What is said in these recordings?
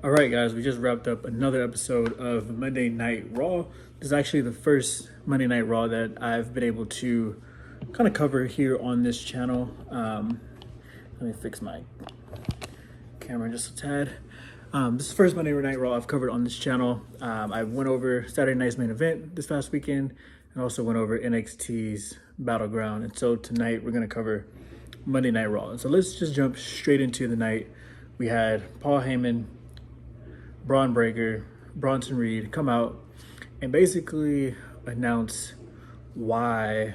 All right, guys, we just wrapped up another episode of Monday Night Raw. This is actually the first Monday Night Raw that I've been able to kind of cover here on this channel. Let me fix my camera just a tad. This is the first Monday Night Raw I've covered on this channel. I went over Saturday night's main event this past weekend and also went over NXT's Battleground. And so tonight we're going to cover Monday Night Raw. And so let's just jump straight into the night. We had Paul Heyman, Braun Breaker, Bronson Reed come out and basically announce why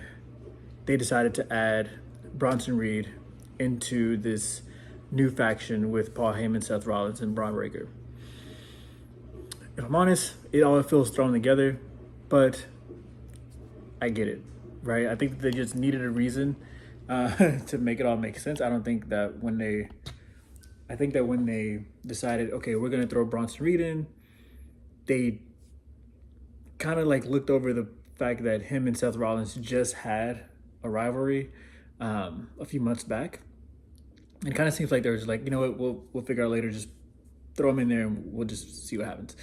they decided to add Bronson Reed into this new faction with Paul Heyman, Seth Rollins, and Braun Breaker. If I'm honest, it all feels thrown together, but I get it, right? I think they just needed a reason to make it all make sense. I think that when they decided, okay, we're gonna throw Bronson Reed in, they kind of like looked over the fact that him and Seth Rollins just had a rivalry a few months back. And it kind of seems like they're just like, you know what, we'll figure out later, just throw him in there and we'll just see what happens.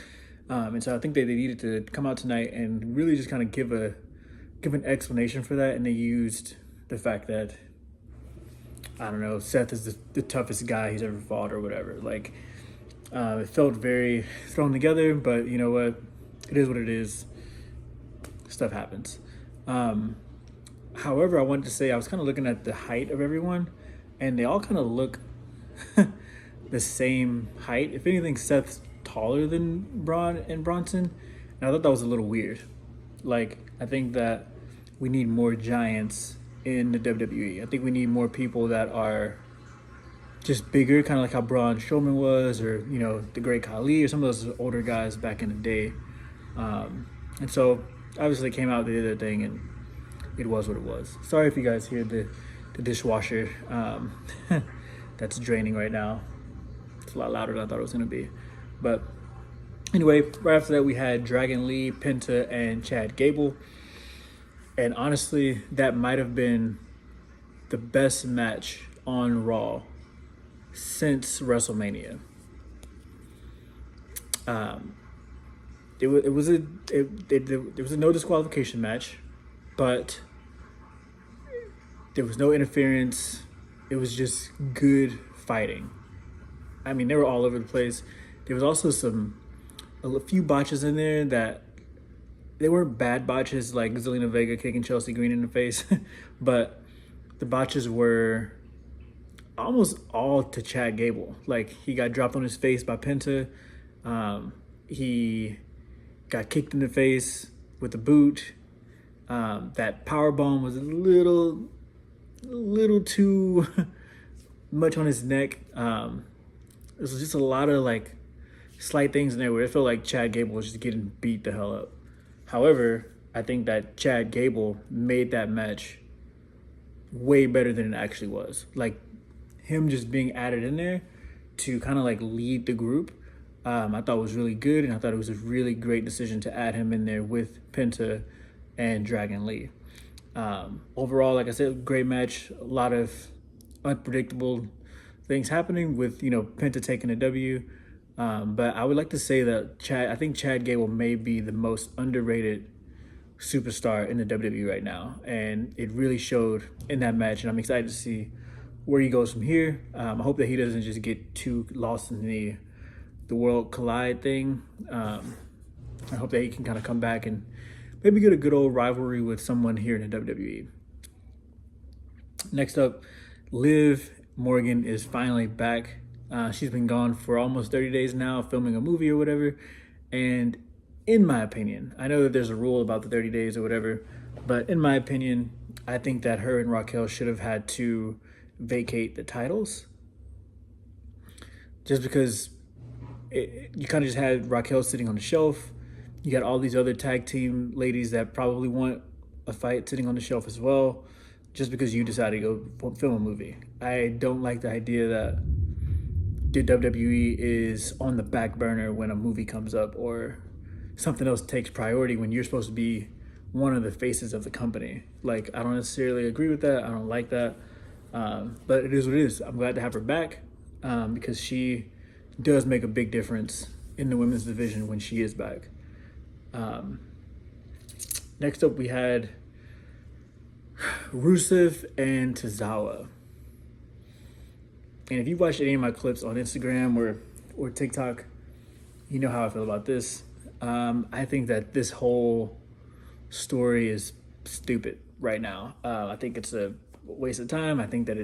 And so I think they needed to come out tonight and really just kind of give an explanation for that. And they used the fact that, I don't know, Seth is the toughest guy he's ever fought or whatever. Like, it felt very thrown together, but you know what? It is what it is. Stuff happens. However, I wanted to say I was kind of looking at the height of everyone, and they all kind of look the same height. If anything, Seth's taller than Braun and Bronson, and I thought that was a little weird. Like, I think that we need more giants in the WWE. I think we need more people that are just bigger, kind of like how Braun Strowman was, or you know, the Great Khali, or some of those older guys back in the day. And so obviously they came out, they did their thing, and it was what it was. Sorry if you guys hear the dishwasher that's draining right now. It's a lot louder than I thought it was going to be. But anyway, right after that we had Dragon Lee, Penta, and Chad Gable. And honestly, that might have been the best match on Raw since WrestleMania. It was a no disqualification match, but there was no interference. It was just good fighting. I mean, they were all over the place. There was also a few botches in there that they weren't bad botches like Zelina Vega kicking Chelsea Green in the face, but the botches were almost all to Chad Gable. Like, he got dropped on his face by Penta. He got kicked in the face with a boot. That powerbomb was a little too much on his neck. It was just a lot of like slight things in there where it felt like Chad Gable was just getting beat the hell up. However, I think that Chad Gable made that match way better than it actually was. Like, him just being added in there to kind of like lead the group, I thought was really good, and I thought it was a really great decision to add him in there with Penta and Dragon Lee. Overall, like I said, great match. A lot of unpredictable things happening with, you know, Penta taking a W. But I would like to say that I think Chad Gable may be the most underrated superstar in the WWE right now. And it really showed in that match. And I'm excited to see where he goes from here. I hope that he doesn't just get too lost in the World Collide thing. I hope that he can kind of come back and maybe get a good old rivalry with someone here in the WWE. Next up, Liv Morgan is finally back. She's been gone for almost 30 days now, filming a movie or whatever. And in my opinion, I know that there's a rule about the 30 days or whatever, but in my opinion, I think that her and Raquel should have had to vacate the titles. Just because you kind of just had Raquel sitting on the shelf. You got all these other tag team ladies that probably want a fight sitting on the shelf as well, just because you decided to go film a movie. I don't like the idea that the WWE is on the back burner when a movie comes up or something else takes priority when you're supposed to be one of the faces of the company. Like, I don't necessarily agree with that. I don't like that. But it is what it is. I'm glad to have her back because she does make a big difference in the women's division when she is back. Next up, we had Rusev and Tozawa. And if you watched any of my clips on Instagram or TikTok, you know how I feel about this. I think that this whole story is stupid right now. I think it's a waste of time. I think that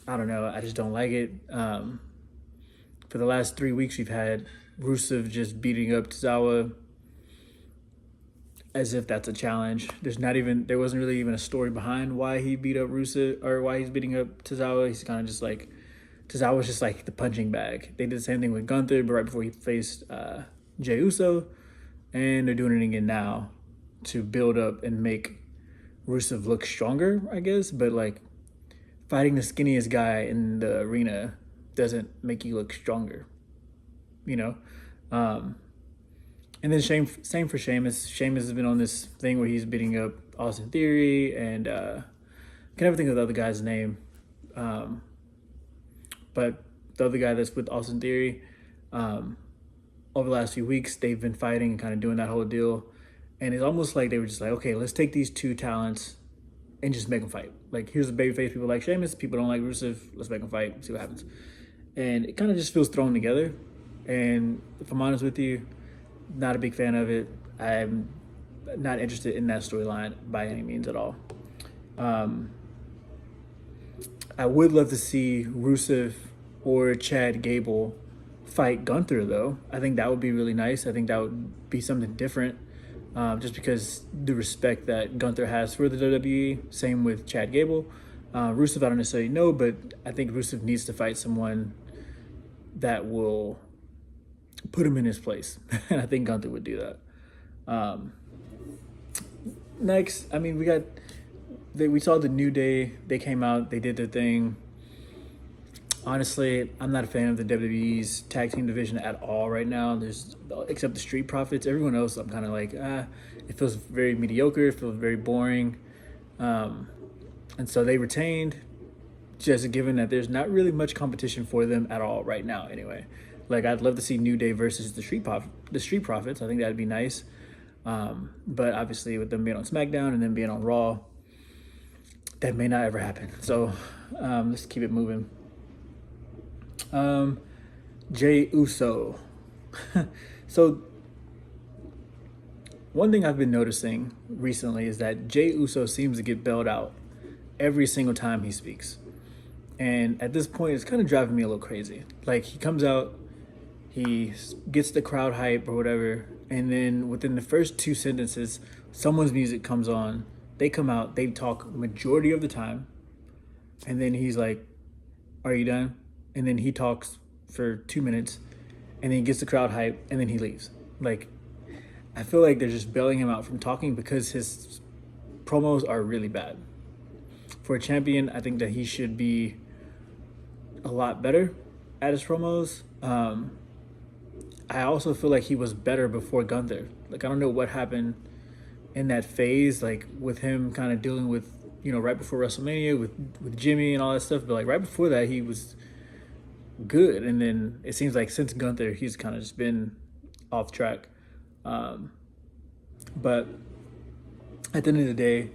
I don't know. I just don't like it. For the last 3 weeks, we've had Rusev just beating up Tozawa as if that's a challenge. There wasn't really even a story behind why he beat up Rusev or why he's beating up Tozawa. He's kind of just like, Tozawa's just like the punching bag. They did the same thing with Gunther, but right before he faced Jey Uso, and they're doing it again now to build up and make Rusev look stronger, I guess. But like, fighting the skinniest guy in the arena doesn't make you look stronger, you know? And then same for Sheamus. Sheamus has been on this thing where he's beating up Austin Theory and can never think of the other guy's name. But the other guy that's with Austin Theory, over the last few weeks, they've been fighting and kind of doing that whole deal. And it's almost like they were just like, okay, let's take these two talents and just make them fight. Like, here's the babyface. People like Sheamus. People don't like Rusev. Let's make them fight. See what happens. And it kind of just feels thrown together. And if I'm honest with you, not a big fan of it. I'm not interested in that storyline by any means at all. I would love to see Rusev or Chad Gable fight Gunther, though. I think that would be really nice. I think that would be something different, just because the respect that Gunther has for the WWE. Same with Chad Gable. Rusev, I don't necessarily know, but I think Rusev needs to fight someone that will put him in his place. And I think Gunther would do that. Next, I mean, we saw the New Day. They came out, they did their thing. Honestly, I'm not a fan of the WWE's tag team division at all right now. Except the Street Profits. Everyone else, I'm kind of like, it feels very mediocre. It feels very boring. And so they retained, just given that there's not really much competition for them at all right now anyway. Like, I'd love to see New Day versus the Street Profits. I think that'd be nice. But obviously with them being on SmackDown and then being on Raw, that may not ever happen. So let's keep it moving. Jey Uso. So one thing I've been noticing recently is that Jey Uso seems to get bailed out every single time he speaks. And at this point, it's kind of driving me a little crazy. Like, he comes out, he gets the crowd hype or whatever, and then within the first 2 sentences, someone's music comes on. They come out, they talk majority of the time, and then he's like, "Are you done?" And then he talks for 2 minutes, and then he gets the crowd hype, and then he leaves. Like, I feel like they're just bailing him out from talking because his promos are really bad. For a champion, I think that he should be a lot better at his promos. I also feel like he was better before Gunther. Like, I don't know what happened in that phase, like with him kind of dealing with, right before WrestleMania with Jimmy and all that stuff. But like right before that, he was good. And then it seems like since Gunther, he's kind of just been off track. But at the end of the day,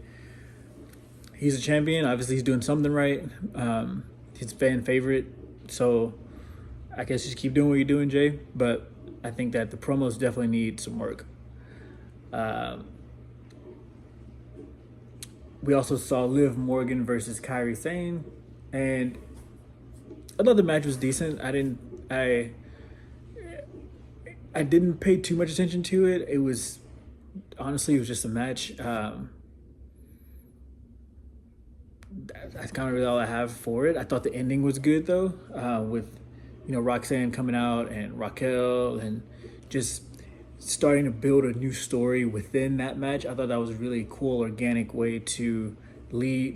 he's a champion. Obviously, he's doing something right. He's a fan favorite. So I guess just keep doing what you're doing, Jay. But I think that the promos definitely need some work. We also saw Liv Morgan versus Kairi Sane. And I thought the match was decent. I didn't pay too much attention to it. It was just a match. That's kind of really all I have for it. I thought the ending was good though, with Roxanne coming out and Raquel and just starting to build a new story within that match. I thought that was a really cool, organic way to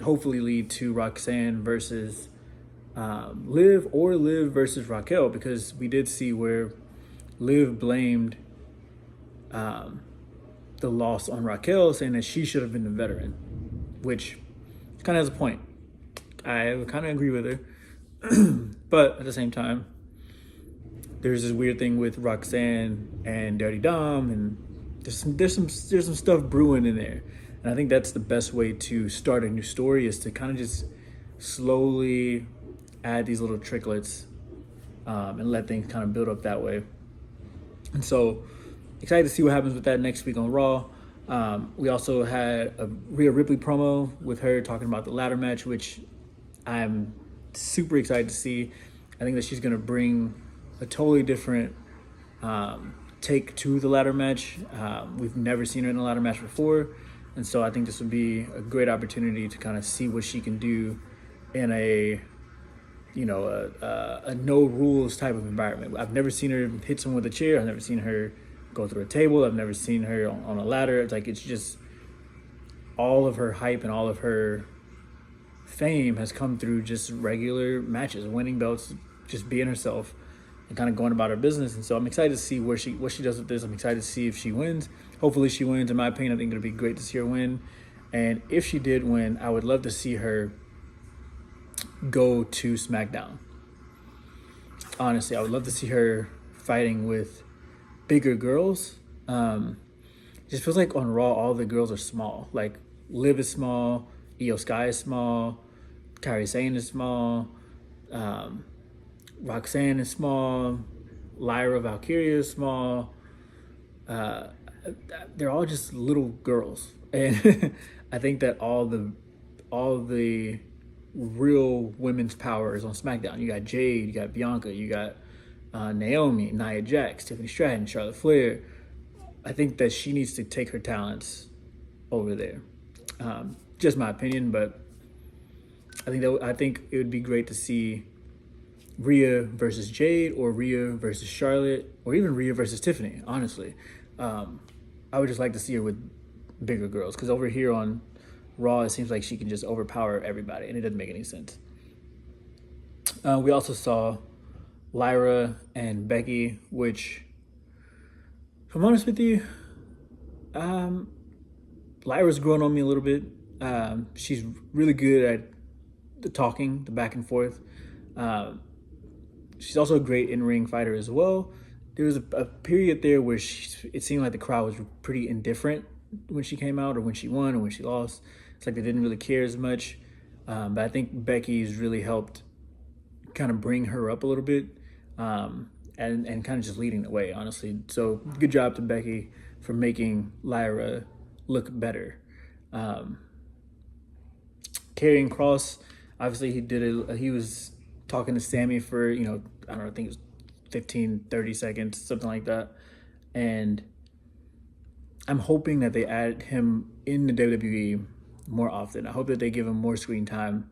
hopefully lead to Roxanne versus Liv, or Liv versus Raquel, because we did see where Liv blamed the loss on Raquel, saying that she should have been the veteran, which kind of has a point. I kind of agree with her. But at the same time, there's this weird thing with Roxanne and Dirty Dom, and there's some stuff brewing in there, and I think that's the best way to start a new story, is to kind of just slowly add these little tricklets, and let things kind of build up that way. And so excited to see what happens with that next week on Raw. We also had a Rhea Ripley promo with her talking about the ladder match, which I'm super excited to see. I think that she's going to bring a totally different take to the ladder match. We've never seen her in a ladder match before, and so I think this would be a great opportunity to kind of see what she can do in a no rules type of environment. I've never seen her hit someone with a chair. I've never seen her go through a table. I've never seen her on a ladder. It's just all of her hype and all of her fame has come through just regular matches, winning belts, just being herself and kind of going about her business. And so I'm excited to see what she does with this. I'm excited to see if she wins. Hopefully she wins. In my opinion, I think it'll be great to see her win. And if she did win, I would love to see her go to SmackDown. Honestly, I would love to see her fighting with bigger girls. It just feels like on Raw, all the girls are small. Like Liv is small, Io Sky is small, Kairi Sane is small, Roxanne is small, Lyra Valkyria is small. They're all just little girls, and I think that all the real women's power is on SmackDown. You got Jade, you got Bianca, you got Naomi, Nia Jax, Tiffany Stratton, Charlotte Flair. I think that she needs to take her talents over there. Just my opinion, but I think it would be great to see Rhea versus Jade, or Rhea versus Charlotte, or even Rhea versus Tiffany. Honestly, I would just like to see her with bigger girls, because over here on Raw, it seems like she can just overpower everybody, and it doesn't make any sense. We also saw Lyra and Becky, which, if I'm honest with you, Lyra's growing on me a little bit. She's really good at the talking, the back and forth. She's also a great in-ring fighter as well. There was a period there where it seemed like the crowd was pretty indifferent when she came out, or when she won, or when she lost. It's like they didn't really care as much. But I think Becky's really helped kind of bring her up a little bit, and kind of just leading the way, honestly. So good job to Becky for making Lyra look better. Karrion Kross, obviously he was talking to Sammy for, I don't know, I think it was 15, 30 seconds, something like that. And I'm hoping that they add him in the WWE more often. I hope that they give him more screen time.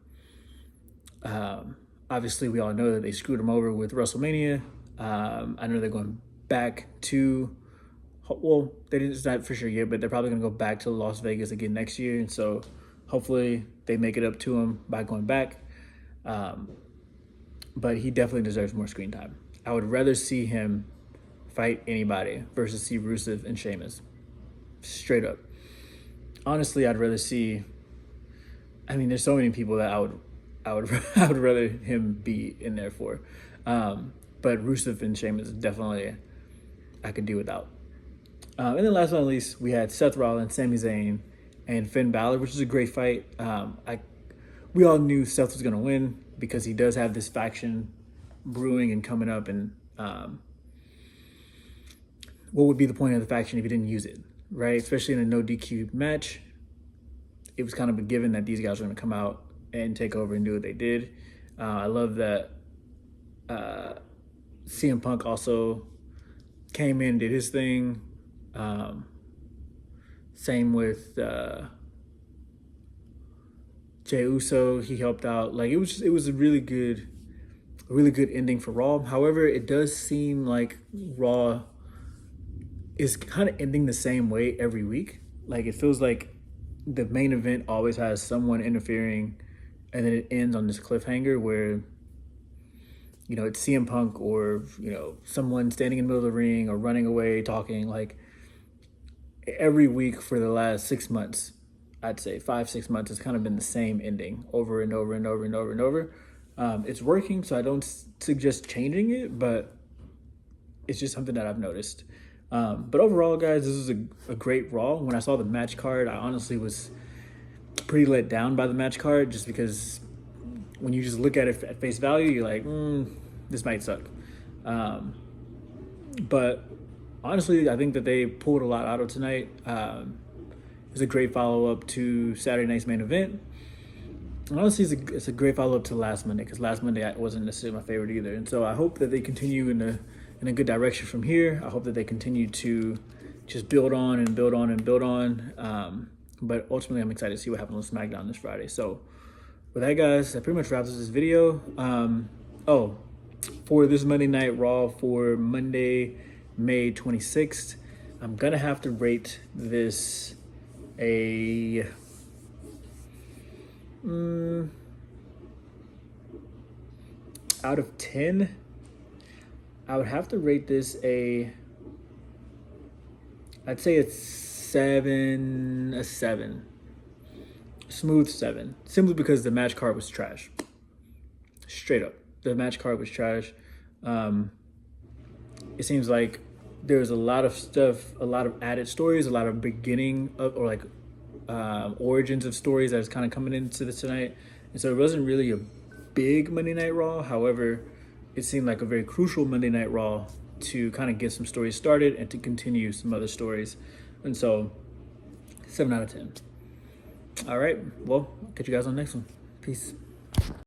Obviously, we all know that they screwed him over with Wrestlemania. I know they're going back to, well, it's not for sure yet, but they're probably going to go back to Las Vegas again next year. And so hopefully they make it up to him by going back. But he definitely deserves more screen time. I would rather see him fight anybody versus see Rusev and Sheamus. Straight up. Honestly, I'd rather see, there's so many people that I would rather him be in there for. But Rusev and Sheamus definitely I could do without. And then last but not least, we had Seth Rollins, Sami Zayn, and Finn Balor, which is a great fight. We all knew Seth was going to win because he does have this faction brewing and coming up. And what would be the point of the faction if he didn't use it, right? Especially in a no DQ match. It was kind of a given that these guys were going to come out and take over and do what they did. I love that CM Punk also came in, did his thing. Same with Jey Uso. He helped out. Like it was a really good ending for Raw. However, it does seem like Raw is kind of ending the same way every week. Like it feels like the main event always has someone interfering, and then it ends on this cliffhanger where, it's CM Punk or, someone standing in the middle of the ring or running away, talking. Like every week for the last 6 months, I'd say 5-6 months, it's kind of been the same ending over and over and over and over and over. It's working, so I don't suggest changing it, but it's just something that I've noticed. But overall, guys, this was a great Raw. When I saw the match card, I honestly was pretty let down by the match card, just because when you just look at it at face value, you're like, this might suck. But honestly, I think that they pulled a lot out of tonight. It was a great follow-up to Saturday night's main event. And honestly, it's a great follow-up to last Monday, because last Monday wasn't necessarily my favorite either. And so I hope that they continue in a good direction from here. I hope that they continue to just build on and build on and build on. But ultimately, I'm excited to see what happens on SmackDown this Friday. So with that, guys, that pretty much wraps up this video. For this Monday Night Raw for Monday, May 26th, I'm going to have to rate this a... out of 10, I would have to rate this I'd say it's a 7. Smooth 7. Simply because the match card was trash. Straight up. The match card was trash. It seems like there's a lot of stuff, a lot of added stories, a lot of beginning of, or like origins of stories that is kind of coming into this tonight. And so it wasn't really a big Monday Night Raw. However, it seemed like a very crucial Monday Night Raw to kind of get some stories started and to continue some other stories. And so 7 out of 10. All right. Well, catch you guys on the next one. Peace.